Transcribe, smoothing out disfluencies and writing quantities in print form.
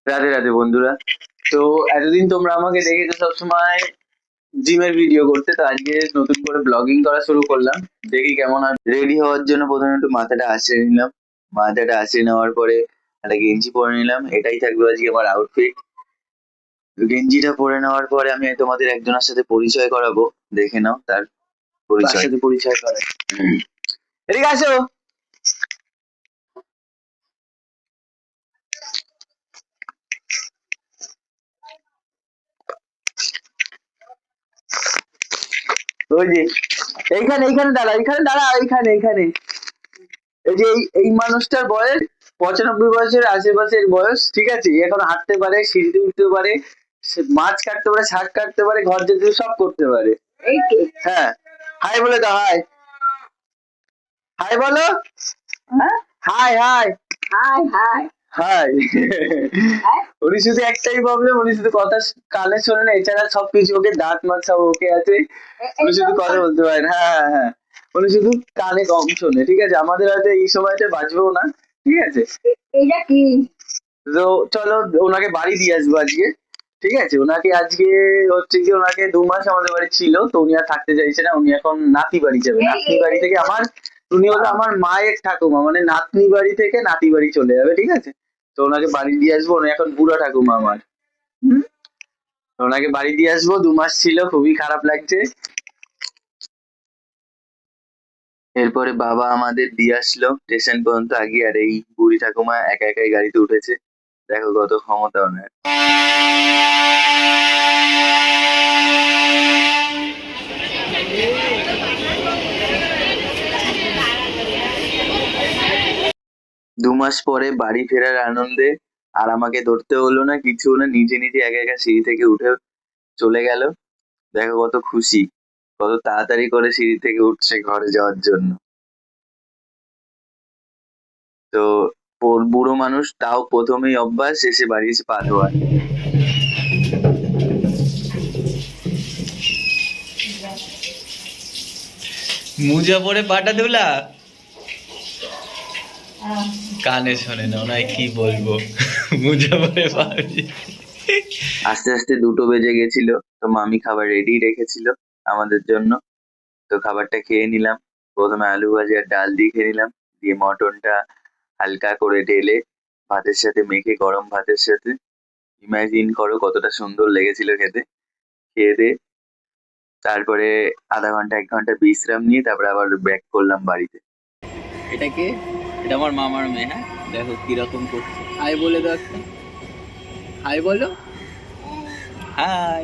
রাধে রাধে বন্ধুরা। তো এতদিন তোমরা আমাকে দেখেছো সবসময় জিমের ভিডিও করতে, তো আজকে নতুন করে ব্লগিং করা শুরু করলাম। দেখি কেমন হয়। রেডি হওয়ার জন্য প্রথমে একটু মাথাটা আঁচড়ে নিলাম। মাথাটা আঁচড়ে নেওয়ার পরে একটা গেঞ্জি পরে নিলাম, এটাই থাকবে আজকে আমার আউটফিট। গেঞ্জিটা পরে নেওয়ার পরে আমি তোমাদের একজনের সাথে পরিচয় করাবো, দেখে নাও তার পরিচয়। সাথে পরিচয় করাই, এদিকে আসো। ওই যে এইখানে এইখানে দাঁড়া, এইখানে দাঁড়া, এইখানে এইখানে। এই যে এই মানুষটার বয়স 95 বছরের আশেপাশের বয়স, ঠিক আছে? এখন হাঁটতে পারে, সিঁড়িতে উঠতে পারে, সে মাছ কাটতে পারে, শাক কাটতে পারে, ঘর যেতে সব করতে পারে। এই তো। হ্যাঁ, হাই বলে দাও, হাই। হাই বলো। হ্যাঁ, high high high high high. উনি শুধু একটাই প্রবলেম, উনি শুধু কথা কানে শোনে না, এছাড়া সবকিছু ওকে, দাঁত মাছ সব ওকে আছে। উনি শুধু কথা বলতে পারেন, হ্যাঁ হ্যাঁ হ্যাঁ। উনি শুধু কানে কম শোনে, ঠিক আছে? আমাদের হয়তো এই সময়টা বাঁচবেও না, ঠিক আছে? এটা কি? তো চলো ওনাকে বাড়ি দিয়ে আসবো আজকে, ঠিক আছে? ওনাকে আজকে হচ্ছে কি, ওনাকে 2 মাস আমাদের বাড়ি ছিল, তো উনি আর থাকতে চাইছে না, উনি এখন নাতি বাড়ি যাবে। নাতনি বাড়ি থেকে আমার, উনি হলো আমার মায়ের ঠাকুমা, মানে নাতনি বাড়ি থেকে নাতি বাড়ি চলে যাবে, ঠিক আছে? তো ওনাকে বাড়ি দিয়ে আসবো, উনি এখন বুড়া ঠাকুমা আমার। তো ওনাকে বাড়ি দিয়ে আসবো, 2 মাস ছিল, খুবই খারাপ লাগছে। এরপরে বাবা আমাদের দিয়ে আসলো স্টেশন পর্যন্ত আগে, আর এই বুড়ি ঠাকুমা একা একাই গাড়িতে উঠেছে। দেখো কত ক্ষমতা ওনার। দু মাস পরে বাড়ি ফেরার আনন্দে আর আমাকে ধরতে হলো না, কিছু না, নিজে নিজে একা একা সিঁড়ি থেকে উঠে চলে গেল। দেখো কত খুশি, কত তাড়াতাড়ি করে সিঁড়ি থেকে উঠছে ঘরে যাওয়ার জন্য। তো বুড়ো মানুষ, তাও প্রথমেই অভ্যাস, শেষে বাড়ি এসে পা ধোয়ার। মুজা পরে পাটা তোলা, কানে শোনে না, ওনায় কি বলবো। মুজা পরে পারছি। আস্তে আস্তে 2টো বেজে গেছিল, তো মামি খাবার রেডি রেখেছিল আমাদের জন্য। তো খাবারটা খেয়ে নিলাম। প্রথমে আলু ভাজি আর ডাল দিয়ে খেয়ে নিলাম, দিয়ে মটনটা হালকা করে ঢেলে ভাতের সাথে মেখে, গরম ভাতের সাথে, ইমাজিন করো কতটা সুন্দর লেগেছিল খেতে। খেয়ে দিয়ে তারপরে আধা ঘন্টা 1 ঘন্টা বিশ্রাম নিয়ে তারপরে আবার ব্যাক করলাম বাড়িতে। এটা কে? এটা আমার মামার মেয়ে। হ্যাঁ, দেখো কিরকম করছে। হাই বলে দাও একটা, হাই বলো, হাই।